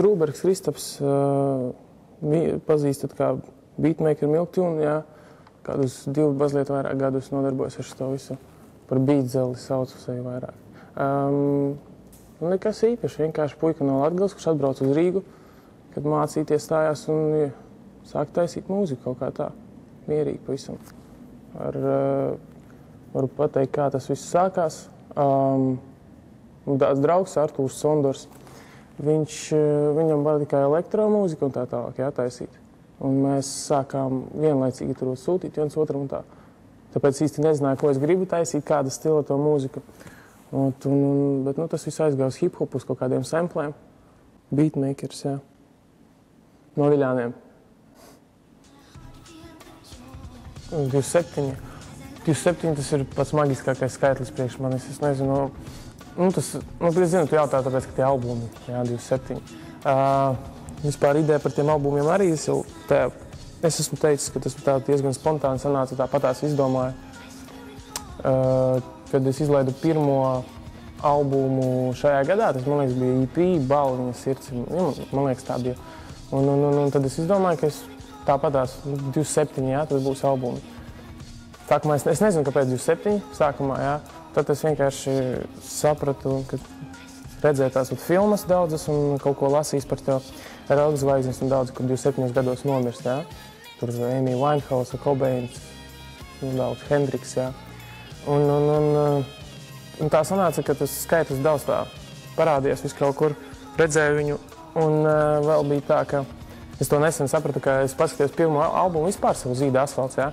Strūbergs, Kristaps, pazīstat kā beatmaker Milktune, jā. Kādus 2 mazliet vairāk gadus nodarbojos ar šo visu. Par beatzeli saucu sevi vairāk. Nekas īpaši, vienkārši puika no Latgales, kurš atbrauc uz Rīgu, kad mācīties stājās un sāk taisīt mūziku kaut kā tā, mierīgi pavisam. Varu pateikt, kā tas viss sākās. Tāds draugs, Artūrs Sondors, viņam patika elektromūzika un tā tālāk jātaisīt. Un mēs sākām vienlaicīgi tur sūtīt viens otram un tā. Tāpēc īsti nezināju, ko es gribu taisīt, kāda stila to mūziku. Bet tas viss aizgāja uz hip-hop, uz kaut kādiem samplēm. Beatmakers, jā. No Viļāniem. 27. 27 tas ir pats magiskākais skaitlis priekš manis. Es nezinu, es zinu, tu jautā tāpēc, ka tie albumi, jā, 27. Vispār ideja par tiem albumiem arī es esmu teicis, ka tas diezgan spontāni sanāca, tāpatās izdomāju. Kad es izlaidu pirmo albumu šajā gadā, tas, man liekas, bija EP, Baliņa sirds, man liekas, tā bija. Un tad es izdomāju, ka es tāpatās 27, jā, tas būs albumi. Sākumā es nezinu, kāpēc 27 sākumā, jā. Tad es vienkārši sapratu, ka redzēju tās filmas daudzas un kaut ko lasījis par tev rock zvaigznes un daudz, kur 27 gados nomirst, jā. Tur Amy Winehouse, Cobains, daudz Hendriks, jā. Un tā sanāca, ka tas skaitlis daudz tā parādījās vis kaut kur, redzēju viņu, un vēl bija tā, ka es to nesen sapratu, ka es paskatījos pirmo albumu vispār savu Zīda asfalts, jā.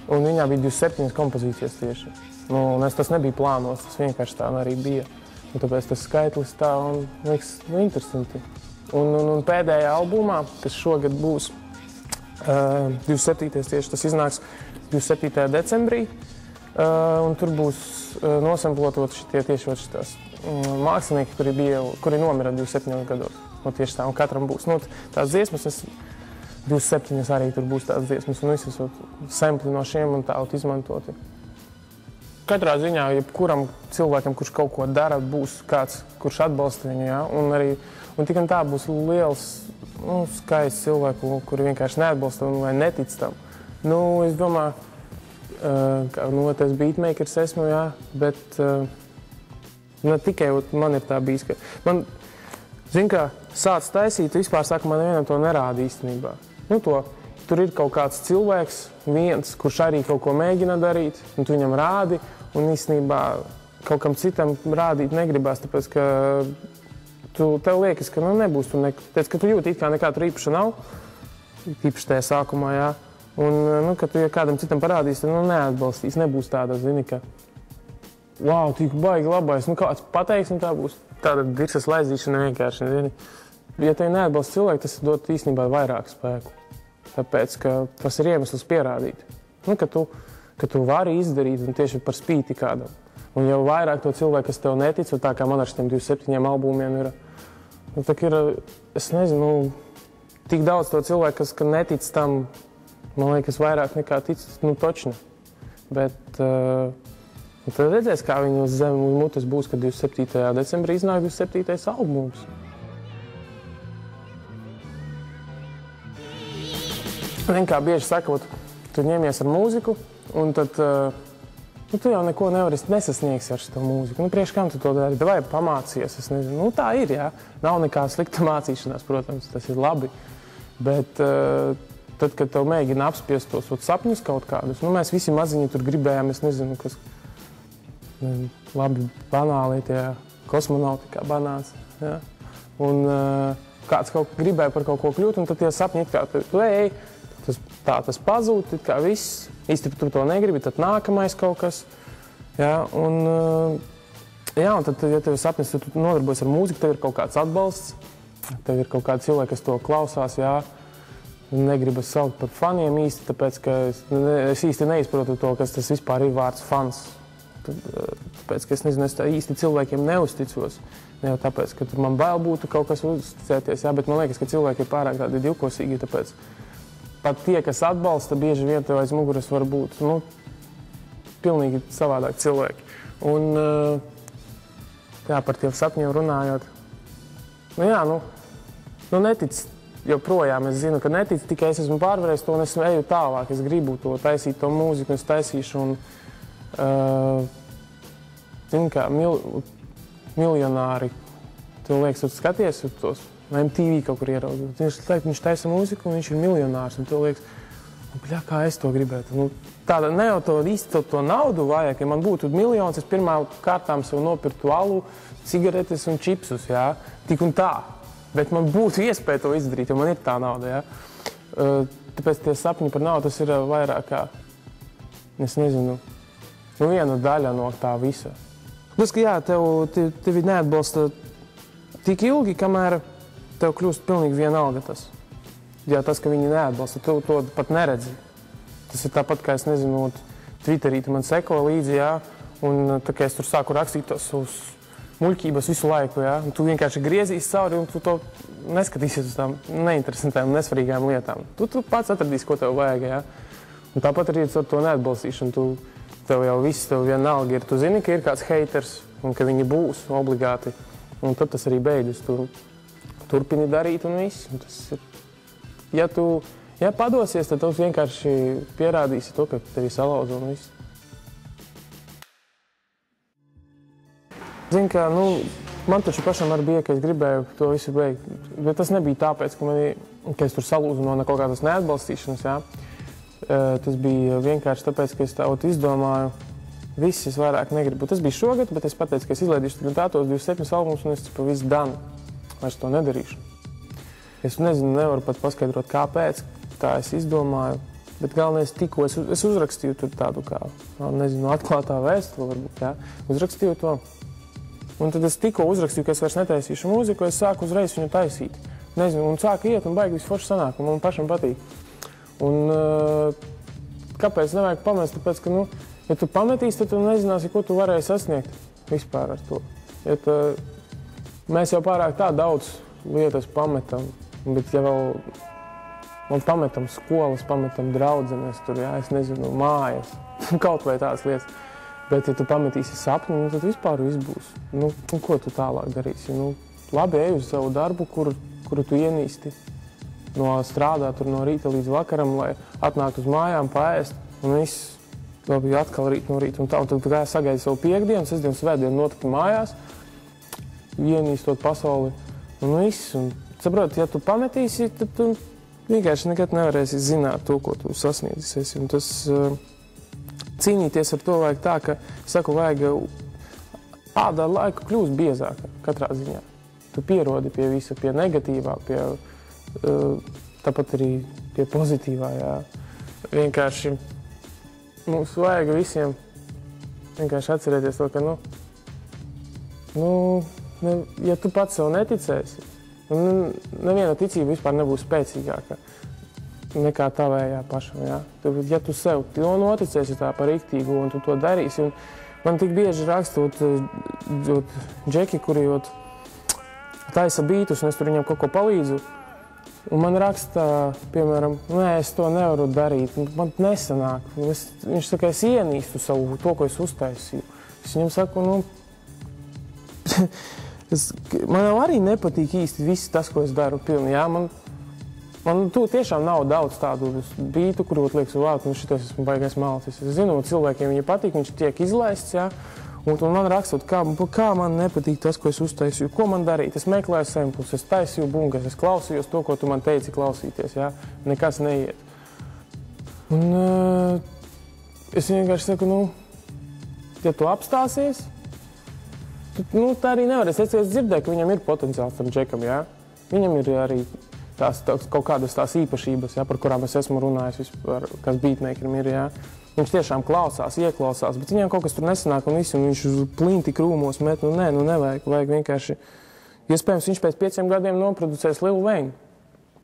Un viņā bija 27 kompozīcijas tieši. Un tas nebija plānos, tas vienkārši tā arī bija. Un tāpēc tas skaitlis tā un liekas interesanti. Un pēdējā albumā, kas šogad būs 27. tieši, tas iznāks 27. decembrī. Un tur būs nosamplotot tieši šitās mākslinieki, kuri nomira 27 gados. Tieši tā, un katram būs tās dziesmas. 27 arī tur būs tās dziesmas, un visas sampli no šiem un tālāk izmantoti. Katrā ziņā, jebkuram cilvēkam, kurš kaut ko dara, būs kāds, kurš atbalsta viņu, jā, un tikai tā būs liels, skaists cilvēku, kuri vienkārši neatbalsta vai netic tam. Es domāju, ka tas beatmakers esmu, jā, bet ne tikai man ir tā bijis, ka zin kā, sāc taisīt, vispār sākumā nevienam to nerāda īstenībā. Tur ir kaut kāds cilvēks, viens, kurš arī kaut ko mēģina darīt, un tu viņam rādi, un īstenībā kaut kam citam rādīt negribās, tāpēc, ka tev liekas, ka nebūs, tāpēc, ka tu jūti, kā nekā tur īpaša nav, īpaši tajā sākumā, jā, un, ka tu, ja kādam citam parādīs, tad, neatbalstīs, nebūs tāda, zini, ka, wow, tik baigi labais, kāds pateiks, un tā būs tāda dirsas laizīšana vienkārši, zini. Ja tev neatbalsta cilvēki, tas dod īstenībā vairāk spēku. Tāpēc, ka tas ir iemesls pierādīt. Ka tu vari izdarīt un tieši par spīti kādam. Un jau vairāk to cilvēku, kas tev netic, un tā kā man ar šiem 27 albumiem ir, es nezinu, tik daudz to cilvēku, kas netic tam, man liekas, vairāk nekā tic, točni. Bet tad redzēs, kā viņi uz mutes būs, kad 27. decembrī iznāk 27. albums. Kā bieži sakot, tu ņemies ar mūziku, un tad tu jau neko nesasniegsi ar šo mūziku. Priekš kam tu to dari? Vai pamācies, es nezinu. Tā ir, jā. Nav nekā slikta mācīšanās, protams, tas ir labi. Bet tad, kad tev mēģina apspiest tos sapņus kaut kādus, mēs visi maziņi tur gribējām, es nezinu, kas labi banāli tie kosmonauti kā banāns, jā. Un kāds gribēja par kaut ko kļūt, un tad tie sapņi it kā tas pazūd, it kā viss, īsti tu to negribi, tad nākamais kaut kas, jā, un tad, ja tev sapnis, tu nodarbojas ar mūziku, tev ir kaut kāds atbalsts, tev ir kaut kādi cilvēki, kas to klausās, jā, negribas saukt par faniem īsti, tāpēc, ka es īsti neizprotu to, kas tas vispār ir vārds fans, tāpēc, ka es nezinu, es tā īsti cilvēkiem neusticos, ne jau tāpēc, ka tur man bail būtu kaut kas uzticēties, jā, bet man liekas, ka cilvēki ir pārāk tādi divkosīgi, tāpēc, pat tie, kas atbalsta, bieži vien tev aiz muguras var būt, pilnīgi savādāk cilvēki. Un, jā, par tiem sapņiem runājot. nu, netic joprojām. Es zinu, ka netic tikai es esmu pārvarējis to un es eju tālāk. Es gribu to taisīt, to mūziku, es taisīšu un, zinu, kā miljonāri, tev liekas, tu skaties uz tos, MTV kaut kur ieraudzīt. Viņš taisa mūziku un viņš ir miljonārs un tev liekas, bļā, kā es to gribētu. Nu, tāda ne jau to īsti to naudu vajag, ja man būtu miljons, es pirmā kārtām sev nopirktu alu, cigaretes un čipsus, jā, tik un tā. Bet man būtu iespēja to izdarīt, jo man ir tā nauda, jā. Tāpēc tie sapņi par naudu, tas ir vairāk kā, es nezinu, nu viena daļa no tā visa. Tas, ka jā, tevi neatbalsta tik ilgi, kamēr tev kļūst pilnīgi vienalga tas. Jā, tas, ka viņi neatbalsta, tu to pat neredzi. Tas ir tāpat, kā es nezinu, Twitterī tu man seko līdzi, jā, un tā kā es tur sāku rakstīt tos savus muļķības visu laiku, jā, un tu vienkārši griezīs cauri un tu to neskatīsies uz tām neinteresantām, nesvarīgām lietām. Tu pats atradīsi, ko tev vajag, jā. Un tāpat arī ar to neatbalstīšanu, tev jau viss, tev vienalga ir. Tu zini, ka ir kāds haters un ka viņi būs obligāti, un tad tas arī beidzas. Tu turpini darīt un viss. Un tas ir. Ja padosies, tad tu vienkārši pierādīsi to, ka tevi salauza un viss. Zini, ka, man taču pašam arī bija, ka es gribēju to visu beigt. Bet tas nebija tāpēc, ka es tur salūzu no kaut kādas neatbalstīšanas, jā. Tas bija vienkārši tāpēc, ka es tādu izdomāju, viss es vairāk negribu. Tas bija šogad, bet es pateicu, ka es izlaidīšu tātos 27 albumus un es pa visu danu. Vairs to nedarīšu. Es nezinu, nevaru pat paskaidrot, kāpēc tā es izdomāju. Bet galvenais tikko es uzrakstīju tur tādu kā, nezinu, atklātā vēstuli varbūt, jā. Uzrakstīju to. Un tad es tikko uzrakstīju, ka es vairs netaisīšu mūziku, es sāku uzreiz viņu taisīt. Nezinu, un sāku iet un baigi viss forši sanāk, un man pašam patīk. Un kāpēc nevajag pamest? Tāpēc, ka, ja tu pametīsi, tad tu nezināsi, ko tu varēji sasniegt vispār ar to. Mēs jau pārāk tā daudz lietas pametam, bet ja vēl man pametam skolas, pametam draudzenes, tur, jā, es nezinu, mājas, kaut vai tādas lietas. Bet, ja tu pametīsi sapni, tad vispār viss būs. Ko tu tālāk darīsi? Labi, ej uz savu darbu, kuru tu ienīsti. Strādāt tur no rīta līdz vakaram, lai atnāktu uz mājām, paēst, un viss. Labi, atkal rīt no rīta. Un tad sagaidi savu piekdienu, sestdienu, svētdienu notikti mājās, ienīstot pasauli, un viss. Un, saprot, ja tu pametīsi, tad tu vienkārši nekad nevarēsi zināt to, ko tu sasniedzis. Un tas cīnīties ar to vajag tā, ka, saku, vajag ādā laika kļūst biezāka katrā ziņā. Tu pierodi pie visa, pie negatīvā, tāpat arī pie pozitīvā, jā. Vienkārši mums vajag visiem vienkārši atcerēties to, ka, ja tu pats sev neticēsi, neviena ticība vispār nebūs spēcīgāka nekā tavējā pašam, jā. Ja tu sev noticēsi tā par riktīgu un tu to darīsi, un man tik bieži rakstot džeki, kuri taisa bītus, un es tur viņam kaut ko palīdzu, un man raksta, piemēram, nē, es to nevaru darīt, man nesanāk. Viņš saka, es ienīstu savu to, ko es uztaisīju. Es viņam saku, man jau arī nepatīk īsti viss tas, ko es daru pilni, jā. Man tiešām nav daudz tādu bītu, kuru liekas, šitais esmu baigais malcis. Es zinu, cilvēkiem viņa patīk, viņš tiek izlaists, jā. Un man rakstot, kā man nepatīk tas, ko es uztaisīju, ko man darīt. Es meklēju samplus, es taisīju bungas, es klausījos to, ko tu man teici klausīties, jā. Nekas neiet. Un es vienkārši saku, ja tu apstāsies, tā arī nevarēs. Es dzirdēju, ka viņam ir potenciāls tam džekam, jā. Viņam ir arī kaut kādas tās īpašības, jā, par kurām es esmu runājis vispār, kas beatmakerim ir, jā. Viņš tiešām klausās, ieklausās, bet viņam kaut kas tur nesanāk un viss, un viņš uz plinti krūmos met, nevajag, vajag vienkārši. Iespējams, viņš pēc 5 gadiem noproducēs Lil Wayne.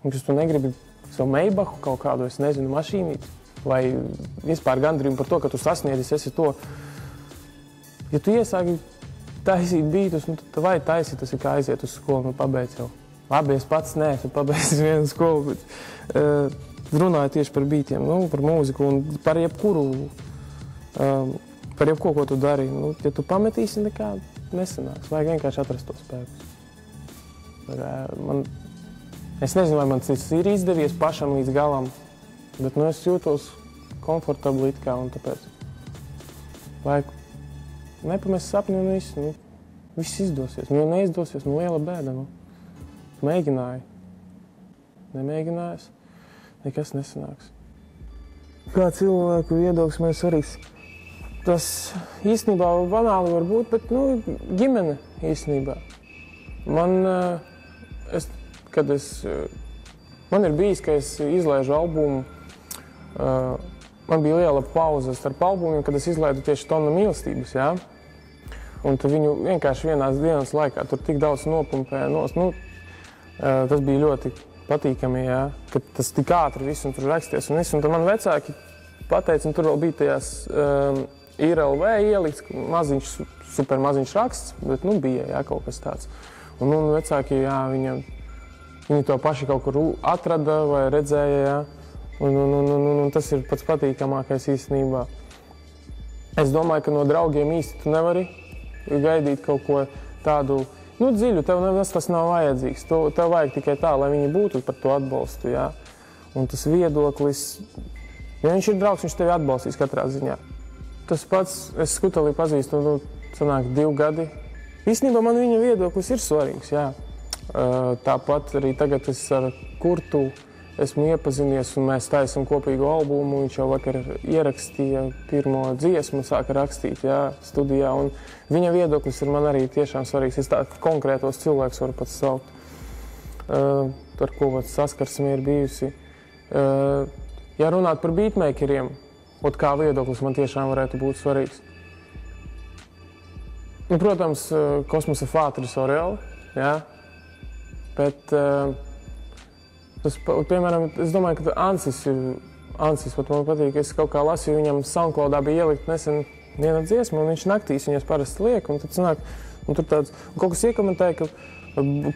Viņš tu negribi savu Maybachu kaut kādu, es nezinu, mašīnīti, vai vispār gandrību par to, ka tu sasniedzis esi to. Ja tu iesāki taisīt bītus, tad vai taisi, tas ir kā aiziet uz skolu, pabeidz jau. Labi, es pats neesmu pabeidzis vienu skolu, bet runāju tieši par bītiem, par mūziku un par jebkuru, par jebko, ko tu dari. Ja tu pametīsi, nekā nesanāks. Vajag vienkārši atrast to spēkus. Es nezinu, vai man tas ir izdevies pašam līdz galam, bet nu, es jūtos komfortabli it kā, un tāpēc vajag nepamest sapni un viss, nu, viss izdosies. Nu, ja neizdosies, nu, liela bēda, nu. Mēģināju. Nemēģinājis, nekas nesanāks. Kā cilvēku viedoklis man ir svarīgs. Tas īstenībā banāli var būt, bet, nu, ģimene īstenībā. Man ir bijis, ka es izlaižu albumu, man bija liela pauze starp albumiem, kad es izlaidu tieši Tona mīlestības, jā. Un tu viņu vienkārši vienās dienas laikā tur tik daudz nopumpēja nos. Nu, tas bija ļoti patīkami, jā, ka tas tik ātri viss un tur raksties un viss. Un tad man vecāki pateica, un tur vēl bija tajās IRLV ielikts maziņš, super maziņš raksts, bet, nu, bija, jā, kaut kas tāds. Un vecāki, jā, viņi to paši kaut kur atrada vai redzēja, jā. Un tas ir pats patīkamākais īstenībā. Es domāju, ka no draugiem īsti tu nevari gaidīt kaut ko tādu, nu, dziļu, tev tas nav vajadzīgs. Tev vajag tikai tā, lai viņi būtu par to atbalstu, jā. Un tas viedoklis, ja viņš ir draugs, viņš tevi atbalstīs katrā ziņā. Tas pats, es Skutelī pazīstu, nu, sanāk 2 gadi. Īstenībā man viņa viedoklis ir svarīgs, jā. Tāpat arī tagad es ar Kurtu esmu iepazinies un mēs taisam kopīgu albumu. Viņš jau vakar ierakstīja pirmo dziesmu, sāka rakstīt, jā, studijā. Un viņa viedoklis ir man arī tiešām svarīgs. Es tā konkrētos cilvēkus varu pats saukt, ar ko saskarsme ir bijusi. Ja runāt par beatmakeriem, kā viedoklis man tiešām varētu būt svarīgs. Nu, protams, Kosmosa Fātris Oreoli, jā. Bet, piemēram, es domāju, ka Ansis pat man patīk, es kaut kā lasīju, viņam SoundCloudā bija ielikt nesen viena dziesma, un viņš naktīs viņas parasti liek, un tad sanāk, un tur tāds, un kaut kas iekomentēja, ka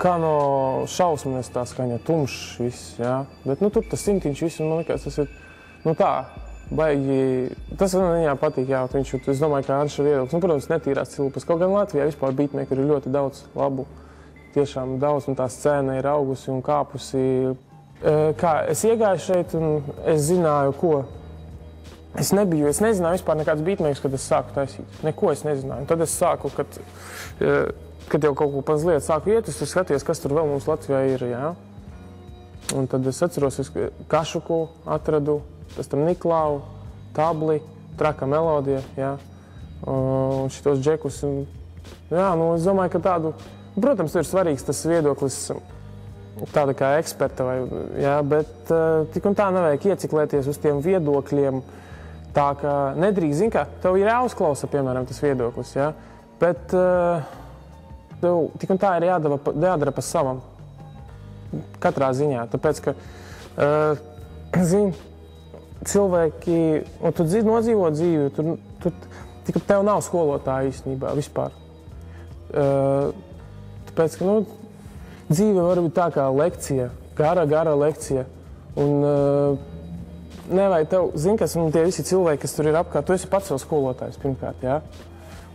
kā no šausmas tā skaņa, tumšs viss, jā. Bet, nu, tur tas simtiņš viss, un man liekas, tas ir, nu, tā, baigi, tas man viņā patīk, jā, es domāju, ka Anša viedoklis, nu, protams, netīrās cilpas, kaut gan Latvijā vispār beatmakeri ir ļoti daudz labu, tiešām daudz, un tā scēna ir augusi un kāpusi. Kā es iegāju šeit, un es zināju, ko. Es nezināju vispār nekāds beatmakers, kad es sāku taisīt. Neko es nezināju. Un tad es sāku, kad jau kaut ko mazliet sāku iet, es skaties, kas tur vēl mums Latvijā ir, jā. Un tad es atceros, es Kašuku atradu, pēc tam Niklāvu, Tabli, Traka melodija, jā. Un šitos džekus. Jā, nu, es domāju, ka tādu, protams, ir svarīgs tas viedoklis, tāda kā eksperta, jā, bet tik un tā nevajag ieciklēties uz tiem viedokļiem, tā ka nedrīkst, zin kā, tev ir jāuzklausa, piemēram, tas viedoklis, jā, bet tev tik un tā ir jādara pa savam, katrā ziņā, tāpēc, ka, zin, cilvēki, un tu nodzīvo dzīvi, tik tev nav skolotāja īstenībā vispār. Tāpēc, ka, nu, dzīve var būt tā kā lekcija, gara lekcija. Un nevajag tev, zin, kas, un tie visi cilvēki, kas tur ir apkārt, tu esi pats savu skolotājs pirmkārt, jā.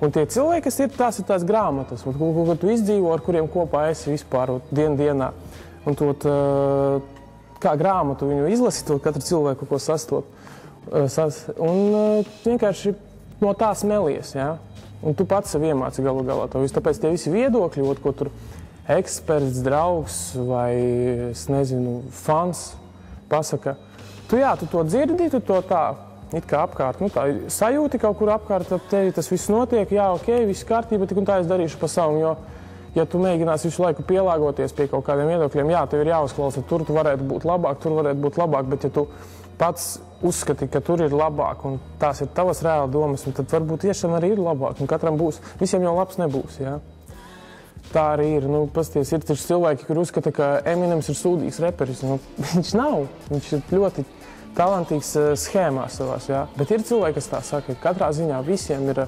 Un tie cilvēki, kas ir, tās ir tās grāmatas, ko tu izdzīvo, ar kuriem kopā esi vispār dienā. Un tu kā grāmatu viņu izlasi, to katru cilvēku, ko sastop. Un vienkārši no tā smelies, jā. Un tu pats sev iemāci galu galā to visu. Tāpēc tie visi viedokļi, ko tur eksperts, draugs vai, es nezinu, fans pasaka, tu to dzirdi, tu to tā, it kā apkārt, nu tā sajūti kaut kur apkārt ap tevi, tas viss notiek, jā, ok, viss kārtība, tik un tā es darīšu pa savam, jo, ja tu mēģināsi visu laiku pielāgoties pie kaut kādiem viedokļiem, jā, tev ir jāuzklausa, tur tu varētu būt labāk, bet ja tu pats uzskati, ka tur ir labāk un tās ir tavas reāli domas, un tad varbūt tiešām arī ir labāk, un katram būs, visiem jau labs nebūs, jā. Tā arī ir, nu, pasties, ir taču cilvēki, kur uzskata, ka Eminems ir sūdīgs reperis, nu, viņš nav, viņš ir ļoti talantīgs schēmās savās, jā. Bet ir cilvēki, kas tā saka, ka katrā ziņā visiem ir,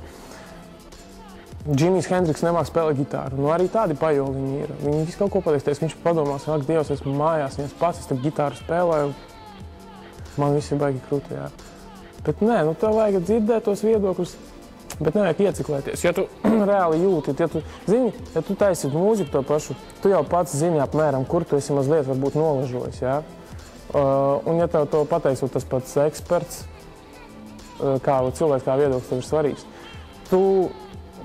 Džimis Hendriks nemāk spēlēt gitāru, nu, arī tādi pajoliņi ir, viņi visu kaut ko pateiks, viņš padomās, ak, Dievs, esmu mājās, viens pats, es tad gitāru spēlēju, man viss ir baigi krūti, jā. Bet nē, nu, tev vajag dzirdēt tos viedokļus, Bet nevajag ieciklēties. Ja tu reāli jūti, ja tu taisi mūziku to pašu, tu jau pats zini apmēram, kur tu esi mazliet varbūt nolažojis, jā? Un ja tev to pateicot tas pats eksperts, kā cilvēks, kā viedoklis tev ir svarīgs, tu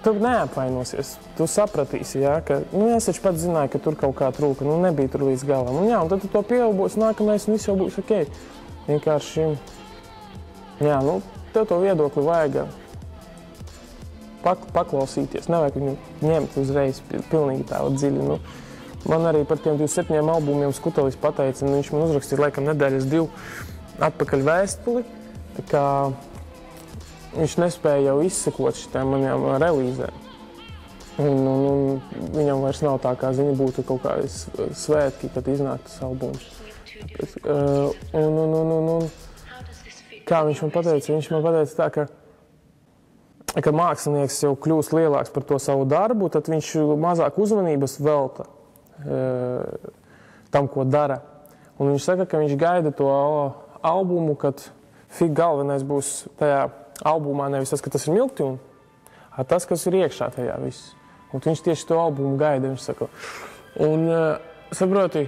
neapvainosies, tu sapratīsi, jā, ka, es taču pats zināju, ka tur kaut kā trūka, nebija tur līdz galam. Un tad tu to pieaubosi nākamais un viss jau būs ok. Vienkārši, tev to viedokli vajag paklausīties, nevajag viņu ņemt uzreiz pilnīgi tā dziļi. Man arī par tiem 27 albumiem Skutelis pateica, viņš man uzrakstīja laikam nedēļas 2 atpakaļ vēstuli, tā kā viņš nespēja jau izsekot šitām manām relīzēm. Un viņam vairs nav tā, kā ziņa būtu kaut kādi svētki, kad iznāk tas albums. Kā viņš man pateica? Viņš man pateica tā, ka kad mākslinieks jau kļūst lielāks par to savu darbu, tad viņš mazāk uzmanības velta tam, ko dara. Un viņš saka, ka viņš gaida to albumu, kad galvenais būs tajā albumā nevis tas, ka tas ir milktūn, tas, kas ir iekšā tajā viss. Un viņš tieši to albumu gaida, viņš saka. Un saproti,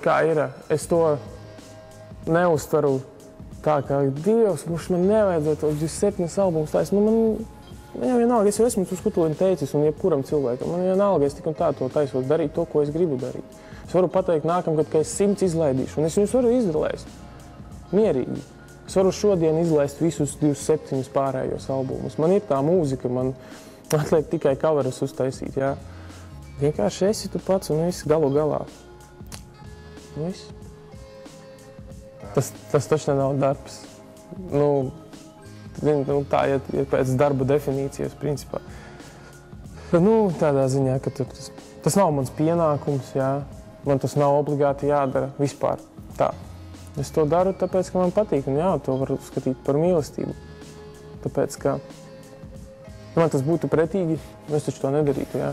kā ir, es to neuztveru tā kā Dievs, man nevajadzētu tos 27 albumus taisīt. Man jau vienalga, es jau esmu uz Skutelim teicis un jebkuram cilvēkam. Man vienalga, es tik un tā to taisot, darīt to, ko es gribu darīt. Es varu pateikt nākamgad, ka es 100 izlaidīšu, un es viņus varu izlaist. Mierīgi. Es varu šodien izlaist visus 27 pārējos albumus. Man ir tā mūzika, man atliek tikai coverus uztaisīt, jā. Vienkārši esi tu pats un viss galu galā. Viss. Tas taču nav darbs. Tā ir pēc darba definīcijas, principā. Tādā ziņā, ka tas nav mans pienākums, jā. Man tas nav obligāti jādara vispār tā. Es to daru tāpēc, ka man patīk, un jā, to var uzskatīt par mīlestību. Tāpēc, ka man tas būtu pretīgi, es taču to nedarītu, jā.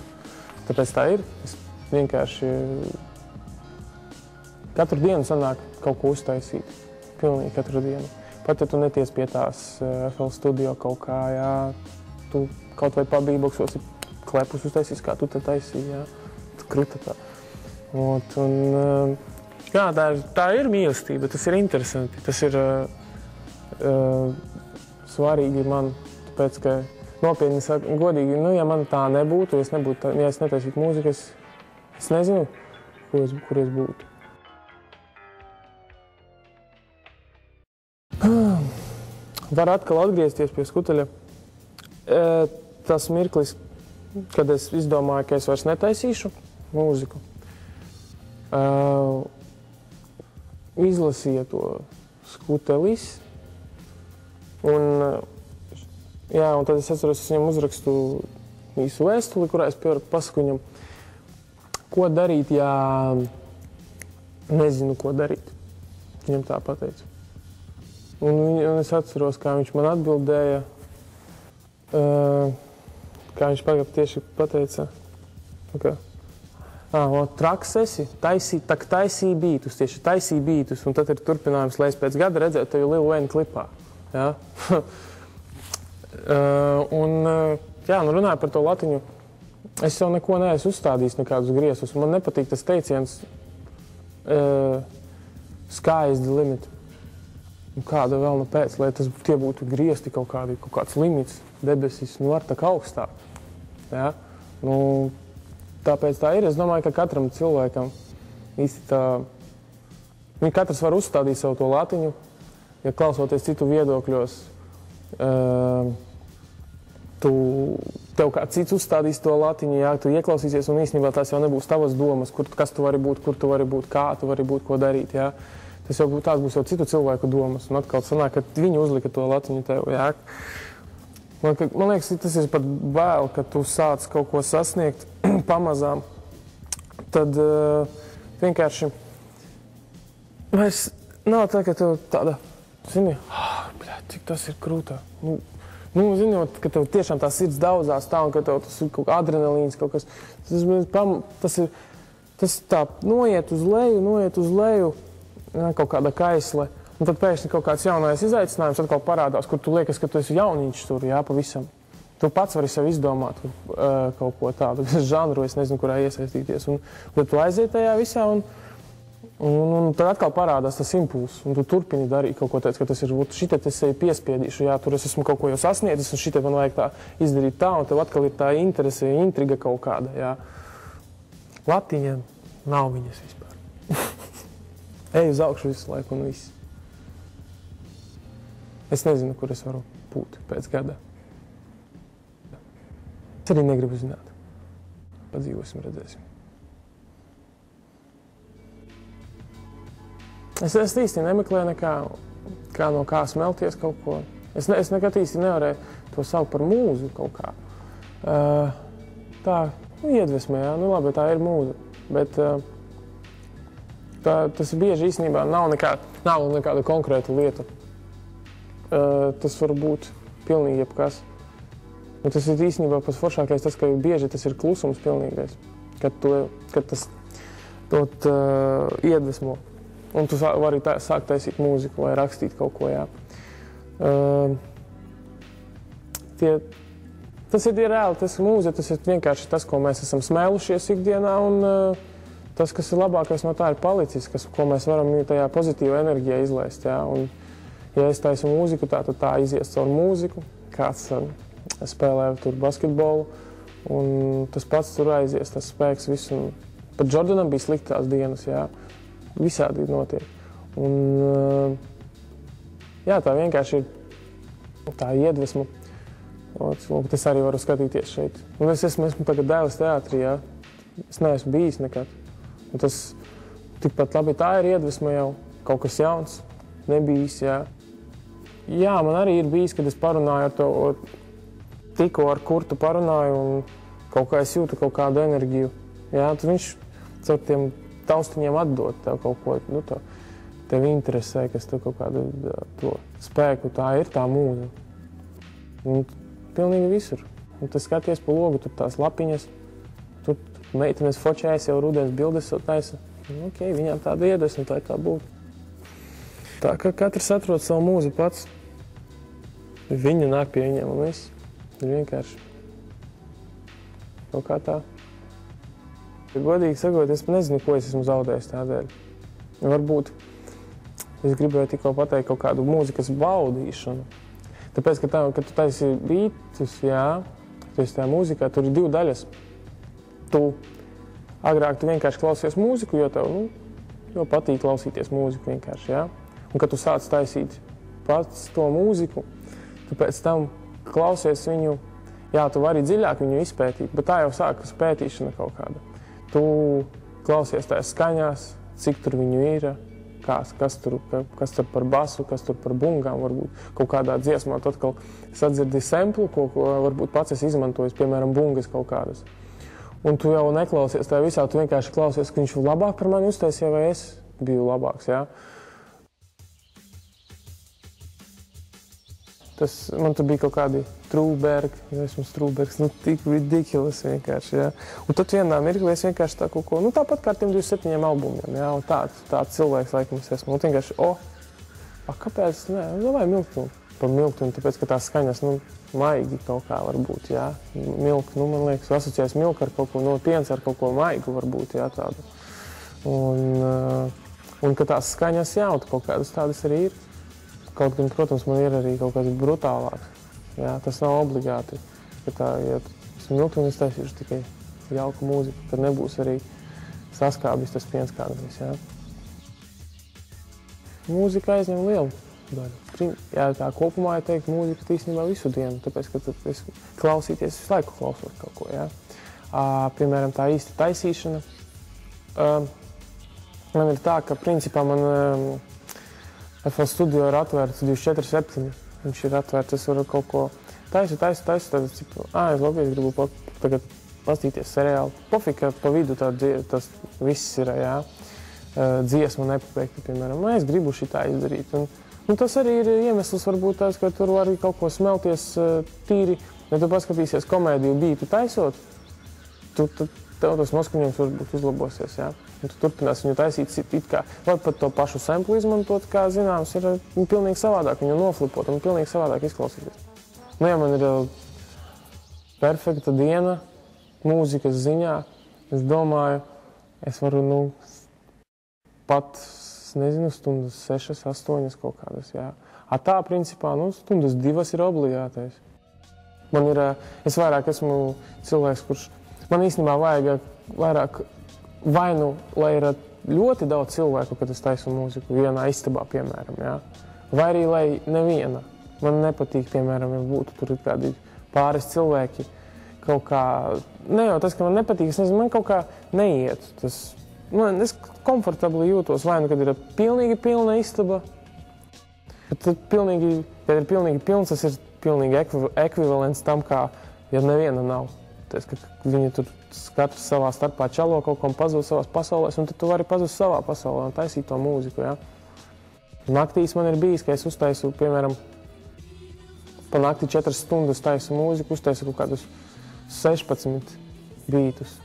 Tāpēc tā ir. Es vienkārši katru dienu sanāk kaut ko uztaisīt. Pilnīgi katru dienu. Pat ja tu neties pie tās FL Studio kaut kā, jā, tu kaut vai pabīboksos klepus uztaisīs, kā tu te taisīji, jā. Tu kruta tā. Jā, tā ir mīlestība, tas ir interesanti. Tas ir svarīgi man, tāpēc, ka nopietni saku, godīgi, ja man tā nebūtu, ja es netaisītu mūziku, es nezinu, kur es būtu. Var atkal atgriezties pie Skuteļa. Tas mirklis, kad es izdomāju, ka es vairs netaisīšu mūziku, izlasīja to Skutelis. Un tad es atceros, es viņam uzrakstu īsu vēstuli, kurā es pasaku viņam, ko darīt, ja nezinu, ko darīt. Viņam tā pateicu. Un es atceros, kā viņš man atbildēja, kā viņš tieši pateica, ka traks esi, taisīja bītus, tieši taisīja bītus, un tad ir turpinājums, lai es pēc gada redzētu tevi Lil Wayne klipā. Ja? Runāju par to latiņu, es jau neko neesmu uzstādījis, nekādus griesus, un man nepatīk tas teiciens sky is the limit. Kāda vēl pēc, lai tie būtu griezti kaut kāds limits, debesis, var tā kā augstāk. Ja? Tāpēc tā ir. Es domāju, ka katram cilvēkam īsti tā... Katrs var uzstādīt savu to latiņu, ja klausoties citu viedokļos, tev kāds cits uzstādīs to latiņu, jā, tu ieklausīsies, un īstenībā tās jau nebūs tavas domas, kas tu vari būt, kur tu vari būt, kā tu vari būt, ko darīt, jā. Tās būs jau citu cilvēku domas, un atkal sanāk, ka viņi uzlika to latiņu tev, jā. Man liekas, tas ir pat vēl, kad tu sāc kaut ko sasniegt pamazām, tad vienkārši vairs nav tā, ka tev tāda, cik tas ir krūtā. Zinot, ka tev tiešām tā sirds daudzās tā, un ka tev tas ir kaut kā adrenalīns, kaut kas, tas tā noiet uz leju, kaut kāda kaisle, Un tad pēkšņi kaut kāds jaunais izaicinājums atkal parādās, kur tu liekas, ka tu esi jauniņš tur, jā, pavisam. Tu pats vari sev izdomāt kaut ko tādu, žanru, es nezinu, kurā iesaistīties. Un tad tu aiziet tajā visā un tad atkal parādās tas impulss. Un tu turpini darīt kaut ko tāds, ka tas ir, šitie es sevi piespiedīšu, jā, tur es esmu kaut ko jau sasniedzis un šitie man vajag tā izdarīt tā, un tev atkal ir tā interese, intriga kaut kāda, jā. Latiņiem nav viņas vispār. Ej uz augšu visu laiku un viss. Es nezinu, kur es varu būt pēc gada. Es arī negribu zināt. Padzīvosim, redzēsim. Es īsti nemeklēju kā no kā smelties kaut ko. Es nekad īsti nevarēju to saukt par mūzu kaut kā. Tā, iedvesmē, jā, labi, tā ir mūza. Bet tas bieži īstenībā nav nekāda konkrēta lieta. Tas var būt pilnīgi jebkas. Un tas ir īstenībā pats foršākais tas, ka bieži tas ir klusums pilnīgais, kad tas iedvesmo. Un tu vari sākt taisīt mūziku vai rakstīt kaut ko, jā. Tas ir reāli, tas mūzika, tas ir vienkārši tas, ko mēs esam smēlušies ikdienā, un tas, kas ir labākais no tā ir palicis, ko mēs varam tajā pozitīvā enerģijā izlaist, jā. Un, ja es taisu mūziku, tad tā izies caur mūziku, kāds spēlē tur basketbolu, un tas pats tur aizies, tas spēks visu. Pat Jordanam bija sliktās dienas, jā, visādi notiek. Un, jā, tā vienkārši ir tā iedvesma, un es arī varu skatīties šeit. Un es esmu tagad Dēles teātrī, jā, es neesmu bijis nekad. Un tas tikpat labi tā ir iedvesma jau, kaut kas jauns, nebijis, jā. Jā, man arī ir bijis, kad es parunāju ar to, tikko ar Kurtu parunāju, un kaut kā es jūtu kaut kādu enerģiju. Jā, tad viņš caur tiem taustiņiem atdod tev kaut ko, tev interesē, kas tev kaut kādu to spēku, tā ir tā mūza. Un pilnīgi visur. Un tu skaties pa logu, tur tās lapiņas, tur meitenes fočējas jau rudens bildes taisa. Ok, viņām tāda iedvesma, tā būtu. Tā ka katrs atrod savu mūzi pats. Viņa nāk pie viņiem un viss. Ir vienkārši. Kaut kā tā. Godīgi sakot, es nezinu, ko es esmu zaudējis tādēļ. Varbūt es gribēju tikko pateikt kaut kādu mūzikas baudīšanu. Tāpēc, kad tu taisi bītus, jā, tu esi tajā mūzikā, tur ir 2 daļas. Agrāk tu vienkārši klausies mūziku, jo tev, jo patīk klausīties mūziku vienkārši, jā. Un, kad tu sāc taisīt pats to mūziku, tu pēc tam klausies viņu, jā, tu vari dziļāk viņu izpētīt, bet tā jau sākas pētīšana kaut kāda. Tu klausies tās skaņās, cik tur viņu ir, kas tur par basu, kas tur par bungām varbūt. Kaut kādā dziesmā tu atkal sadzirdi semplu, ko varbūt pats esi izmantojis, piemēram, bungas kaut kādas. Un tu jau neklausies tajā visā, tu vienkārši klausies, ka viņš labāk par mani uztaisīja, vai es biju labāks, jā. Man tur bija kaut kādi Trūbergs, tik ridiculous vienkārši, jā. Un tad vienā mirklī es vienkārši tā kaut ko, tāpat kā ar tiem 27 albumiem, jā, un tāds cilvēks laikam es esmu. Un vienkārši, kāpēc, vai milktuni? Par milktuni, tāpēc, ka tās skaņas, maigi kaut kā var būt, jā. Milk, man liekas, asociēs milk ar kaut ko, piens ar kaut ko maigu var būt, jā, tādu. Un ka tās skaņas jauta kaut kādas tādas arī ir. Kaut gan, protams, man ir arī kaut kāds brutālāks. Jā, tas nav obligāti. Ja esmu milktuni, es taisīšu tikai jauku mūziku, tad nebūs arī saskābis tas piens kādreiz, jā. Mūzika aizņem lielu daļu. Jā, tā kopumā, ja teikt, mūzika tīsnībā visu dienu, tāpēc, ka tad es klausīties visu laiku klausot kaut ko, jā. Piemēram, tā īsta taisīšana. Man ir tā, ka principā man FL Studio ir atvērts 24/7. Viņš ir atvērts, es varu kaut ko taisu, tad es gribu tagad pastīties seriālu. Pofik, ka pa vidu tas viss ir, jā, dziesma nepabeigta, piemēram. Es gribu šitā izdarīt. Un tas arī ir iemesls varbūt tāds, ka tur var arī kaut ko smelties tīri. Ja tu paskatīsies komēdiju bītu taisot, tev tas noskaņojums varbūt uzlabosies, jā. Un tu turpinās viņu taisīt it kā, vai pat to pašu samplu izmantot, kā zināms, ir pilnīgi savādāk viņu noflipot un pilnīgi savādāk izklausīties. Nu, ja man ir perfekta diena mūzikas ziņā, es domāju, es varu, pat, nezinu, stundas 6, 8 kaut kādas, jā. Tā, principā, stundas 2 ir obligātais. Man ir, es vairāk esmu cilvēks, kurš, man īstenībā vajag vairāk vainu, lai ir ļoti daudz cilvēku, kad es taisu mūziku vienā istabā, piemēram, jā. Vai arī, lai neviena. Man nepatīk, piemēram, ja būtu tur kādi pāris cilvēki, kaut kā, ne jau tas, ka man nepatīk, es nezinu, man kaut kā neiet. Es komfortabli jūtos, vai kad ir pilnīgi pilna istaba, bet kad ir pilnīgi pilns, tas ir pilnīgi ekvivalents tam, kā, ja neviena nav. Tas, ka viņi tur katrs savā starpā čalo kaut kam pazūd savās pasaulēs, un tad tu vari pazūst savā pasaulē un taisīt to mūziku, jā. Naktīs man ir bijis, ka es uztaisu, piemēram, pa nakti 4 stundas taisu mūziku, uztaisu kaut kādus 16 bītus.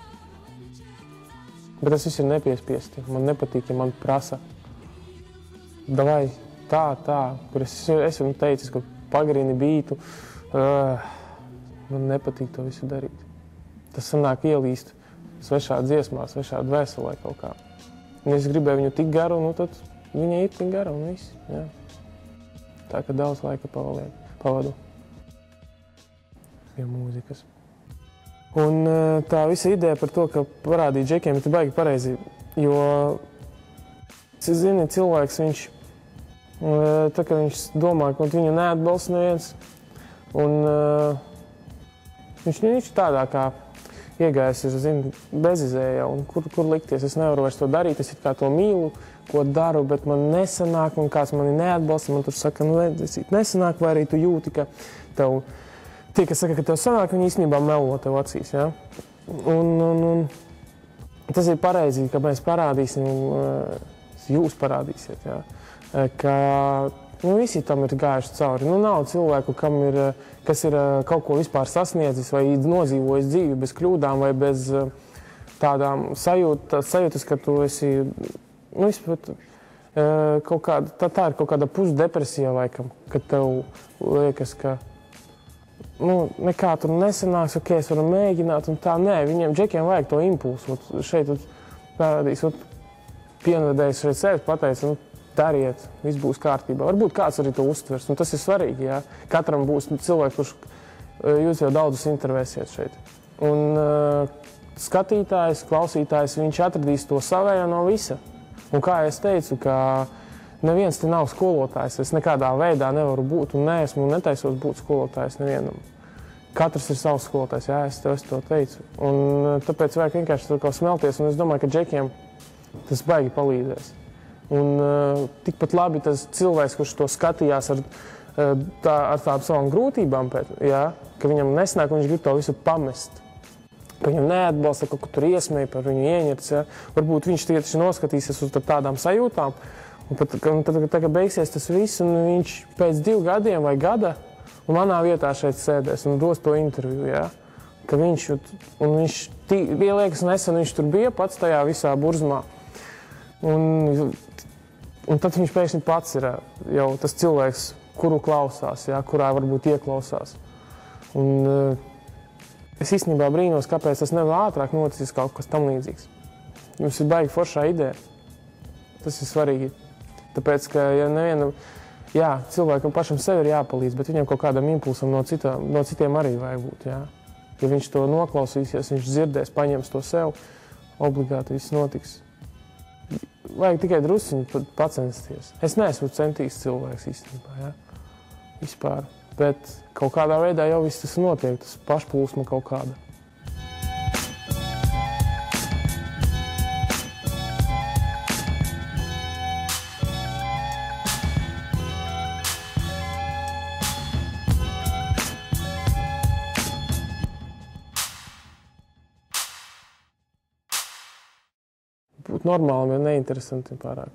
Bet tas viss ir nepiespiesti. Man nepatīk, ja man prasa, davai, tā, kur es esmu teicis, ka pagarini bītu, man nepatīk to visu darīt. Tas sanāk ielīst svešā dziesmā, svešā dvēselē kaut kā. Un es gribēju viņu tik garu, tad viņa ir tik gara un viss, jā. Tā, ka daudz laika pavadu pie mūzikas. Un tā visa ideja par to, ka parādīt džekiem, ir baigi pareizi, jo, es zinu, cilvēks, tā kā viņš domā, ka viņu neatbalsta neviens, un viņš tādā kā iegājis ir, zinu, bezizējā, un kur likties, es nevaru vairs to darīt, es it kā to mīlu, ko daru, bet man nesanāk, un kāds mani neatbalsta, man tur saka, nesanāk, vai arī tu jūti, ka tev, tie, kas saka, ka tev sanāk, viņi īstenībā melo tev acīs, jā. Un tas ir pareizi, ka mēs parādīsim, jūs parādīsiet, jā, ka visi tam ir gājuši cauri. Nav cilvēku, kas ir kaut ko vispār sasniedzis vai nodzīvojis dzīvi bez kļūdām vai bez tādām sajūtas, ka tu esi, kaut kāda, tā ir kaut kāda pusdepresija laikam, kad tev liekas, ka nekā tur nesanāks, ok, es varu mēģināt un tā. Nē, viņiem džekiem vajag to impulsu. Šeit parādīs, pienvedējis šeit sevi, pateica, dariet, viss būs kārtībā. Varbūt kāds arī to uztvers, un tas ir svarīgi, jā. Katram būs cilvēks, kurš jūs jau daudzus intervēsiet šeit. Un skatītājs, klausītājs, viņš atradīs to savējo no visa. Un kā es teicu, ka neviens te nav skolotājs, es nekādā veidā nevaru būt un neesmu un netaisos būt skolotājs nevienam. Katrs ir savs skolotājs, jā, es to teicu. Un tāpēc vajag vienkārši tur kaut smelties, un es domāju, ka džekiem tas baigi palīdzēs. Un tikpat labi tas cilvēks, kurš to skatījās ar tādām savām grūtībām, jā, ka viņam nesnāk, un viņš grib to visu pamest. Ka viņam neatbalsta, kaut ko tur iesmēja, par viņu ieņirts, jā. Varbūt viņš tieši noskatīsies uz tādām sajūtām, un tad, kad beigsies tas viss, un viņš pēc 2 gadiem vai gada, un manā vietā šeit sēdēs un dos to interviju, jā. Ka viņš liekas nesen, viņš tur bija pats tajā visā burzmā. Un tad viņš pēkšņi pats ir jau tas cilvēks, kuru klausās, jā, kurā varbūt ieklausās. Un es īstenībā brīnos, kāpēc tas nevar ātrāk noticis kaut kas tam līdzīgs. Jums ir baigi foršā ideja. Tas ir svarīgi. Tāpēc, ka ja cilvēkam pašam sev ir jāpalīdz, bet viņam kaut kādam impulsam no citiem arī vajag būt, jā. Ja viņš to noklausīsies, viņš dzirdēs, paņems to sev, obligāti viss notiks. Vajag tikai drusciņi pacensties. Es neesmu centīgs cilvēks īstenībā, jā, vispār. Bet kaut kādā veidā jau viss tas notiek, tas pašplūsma kaut kāda. Būt normālam, ja neinteresanti pārāk.